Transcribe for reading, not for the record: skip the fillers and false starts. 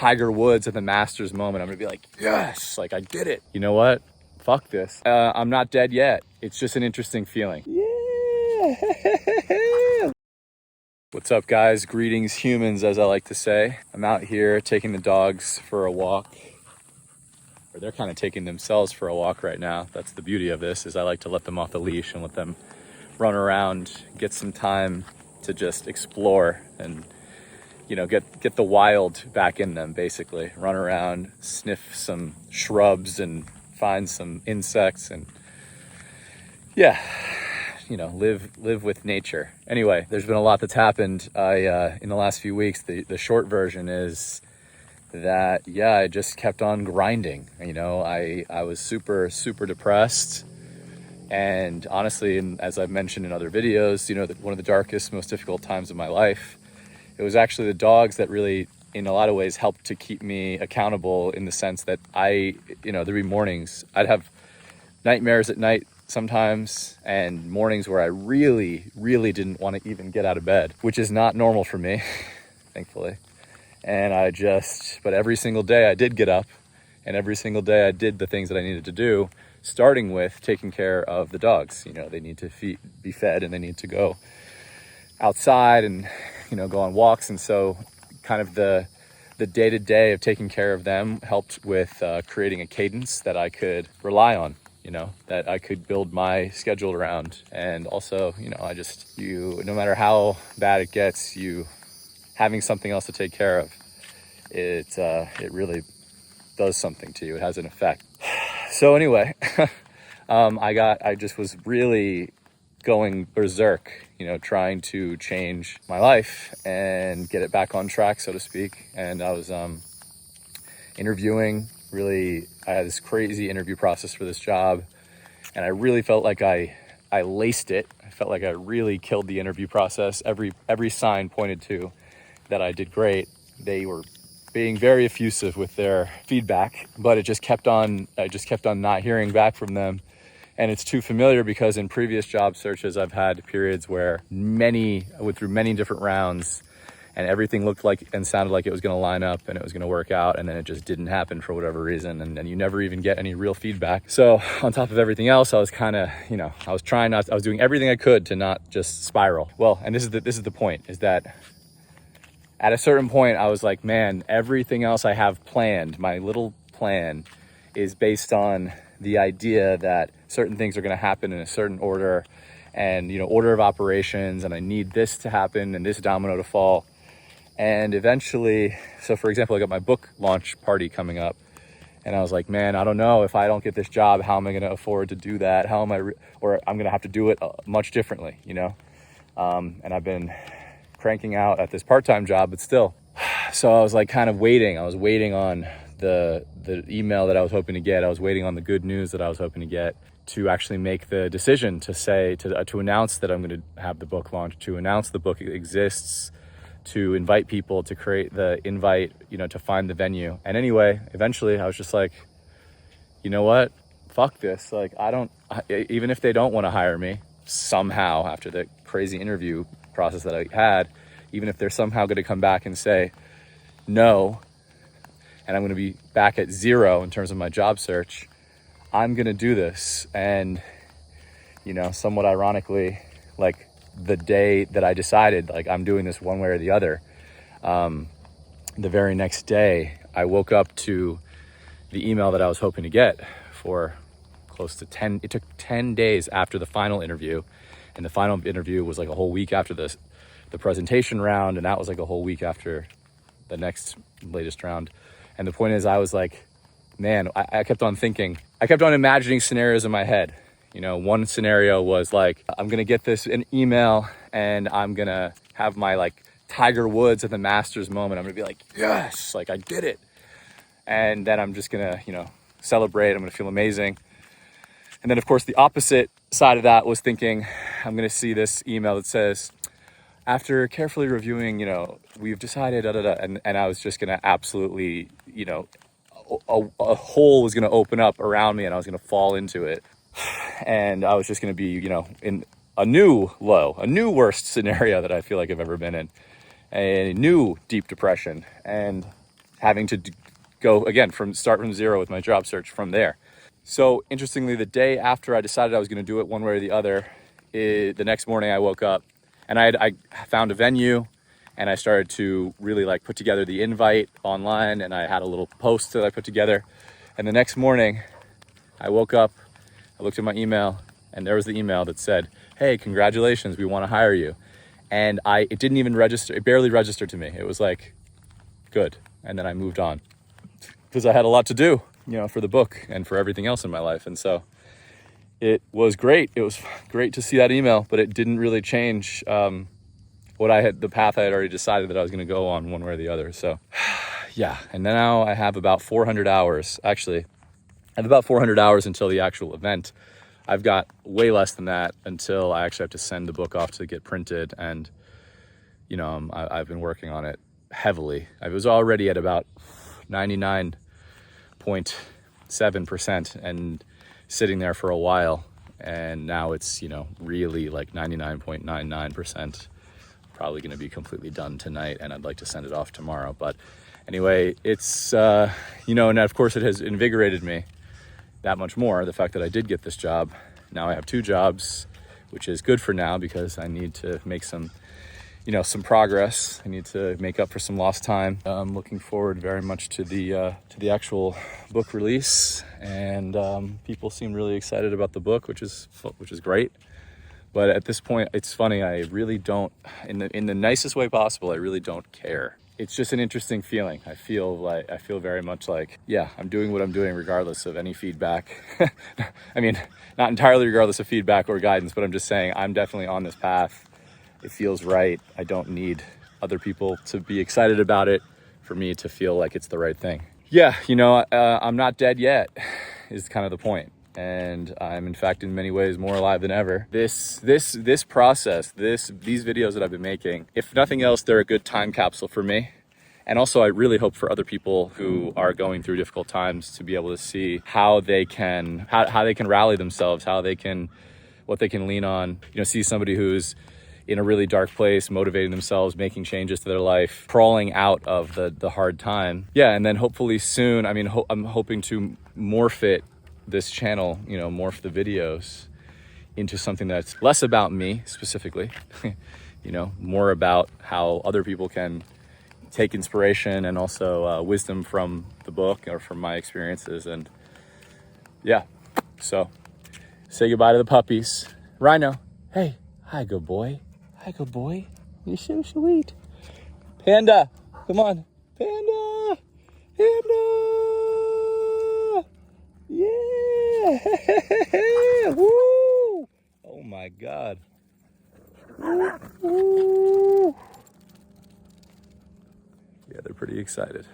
Tiger Woods at the Masters moment. I'm gonna be like, yes, like I did it. You know what? Fuck this. I'm not dead yet. It's just an interesting feeling. Yeah. What's up, guys? Greetings, humans, as I like to say. I'm out here taking the dogs for a walk. Or they're kind of taking themselves for a walk right now. That's the beauty of this, is I like to let them off the leash and let them run around, get some time to just explore and, you know, get the wild back in them, basically. Run around, sniff some shrubs and find some insects and, yeah, you know, live with nature. Anyway, there's been a lot that's happened in the last few weeks. The short version is that, yeah, I just kept on grinding. You know, I was super depressed. And honestly, and as I've mentioned in other videos, you know, one of the darkest, most difficult times of my life, it was actually the dogs that really, in a lot of ways, helped to keep me accountable, in the sense that there'd be mornings, I'd have nightmares at night sometimes, and mornings where I really didn't want to even get out of bed, which is not normal for me, thankfully. And but every single day I did get up, and every single day I did the things that I needed to do, starting with taking care of the dogs. You know, they need to be fed, and they need to go outside and, you know, go on walks. And so kind of the day-to-day of taking care of them helped with creating a cadence that I could rely on, you know, that I could build my schedule around. And also, you know, no matter how bad it gets, having something else to take care of, it really does something to you. It has an effect. So anyway, I just was really going berserk, you know, trying to change my life and get it back on track, so to speak. And I was interviewing. Really, I had this crazy interview process for this job, and I really felt like I laced it. I felt like I really killed the interview process. Every sign pointed to that I did great. They were being very effusive with their feedback, but I just kept on not hearing back from them. And it's too familiar, because in previous job searches, I've had periods where I went through many different rounds, and everything looked like and sounded like it was going to line up and it was going to work out, and then it just didn't happen for whatever reason, and you never even get any real feedback. So on top of everything else, I was kind of, you know, I was doing everything I could to not just spiral. Well, and this is the point, is that at a certain point, I was like, man, everything else I have planned, my little plan, is based on the idea that certain things are going to happen in a certain order, and, you know, order of operations, and I need this to happen and this domino to fall. And eventually, so for example, I got my book launch party coming up, and I was like, man, I don't know, if I don't get this job, how am I going to afford to do that? How am or I'm going to have to do it much differently, you know? And I've been cranking out at this part-time job, but still. So I was like kind of waiting. I was waiting on the email that I was hoping to get. I was waiting on the good news that I was hoping to get, to actually make the decision to announce that I'm going to have the book launch, to announce the book exists, to invite people, to create the invite, you know, to find the venue. And anyway, eventually I was just like, you know what? Fuck this. Like, even if they don't want to hire me somehow after the crazy interview process that I had, even if they're somehow going to come back and say no, and I'm going to be back at zero in terms of my job search, I'm going to do this. And, you know, somewhat ironically, like the day that I decided, like, I'm doing this one way or the other, the very next day I woke up to the email that I was hoping to get for it took 10 days after the final interview. And the final interview was like a whole week after the presentation round, and that was like a whole week after the latest round. And the point is, I was like, man, I kept on imagining scenarios in my head. You know, one scenario was like, I'm gonna get an email, and I'm gonna have my like Tiger Woods at the Masters moment. I'm gonna be like, yes, like I did it. And then I'm just gonna, you know, celebrate. I'm gonna feel amazing. And then of course the opposite side of that was thinking, I'm gonna see this email that says, after carefully reviewing, you know, we've decided, and I was just gonna absolutely, you know, a hole was gonna open up around me, and I was gonna fall into it, and I was just gonna be, you know, in a new worst scenario that I feel like I've ever been in, a new deep depression. And having to go again start from zero with my job search from there. So interestingly, the day after I decided I was going to do it one way or the other, the next morning I woke up and I found a venue and I started to really like put together the invite online, and I had a little post that I put together. And the next morning I woke up, I looked at my email, and there was the email that said, "Hey, congratulations, we want to hire you." And it didn't even register. It barely registered to me. It was like, good. And then I moved on because I had a lot to do, for the book and for everything else in my life. And so it was great. It was great to see that email, but it didn't really change the path I had already decided that I was going to go on one way or the other. So yeah. And now I have about 400 hours. Actually, I have about 400 hours until the actual event. I've got way less than that until I actually have to send the book off to get printed. And, I've been working on it heavily. I was already at about 99.7% and sitting there for a while. And now it's, really like 99.99%. Probably going to be completely done tonight, and I'd like to send it off tomorrow. But anyway, it's, and of course it has invigorated me that much more, the fact that I did get this job. Now I have 2 jobs, which is good for now because I need to make some progress. I need to make up for some lost time. I'm looking forward very much to the actual book release, and people seem really excited about the book, which is great. But at this point, it's funny, I really don't, in the nicest way possible, I really don't care. It's just an interesting feeling. I feel very much like, yeah, I'm doing what I'm doing regardless of any feedback. I mean, not entirely regardless of feedback or guidance, but I'm just saying I'm definitely on this path. It feels right. I don't need other people to be excited about it for me to feel like it's the right thing. Yeah, I'm not dead yet is kind of the point. And I'm in fact in many ways more alive than ever. This process, these videos that I've been making, if nothing else, they're a good time capsule for me. And also I really hope for other people who are going through difficult times to be able to see how they can rally themselves, what they can lean on. See somebody who's in a really dark place, motivating themselves, making changes to their life, crawling out of the hard time. Yeah, and then hopefully soon, I'm hoping to morph this channel, morph the videos into something that's less about me specifically, more about how other people can take inspiration and also wisdom from the book or from my experiences. And yeah, so say goodbye to the puppies. Rhino, hey, hi, good boy. Hi, good boy. You're so sweet. Panda, come on. Panda. Yeah. Woo. Oh my God. Woo. Yeah, they're pretty excited.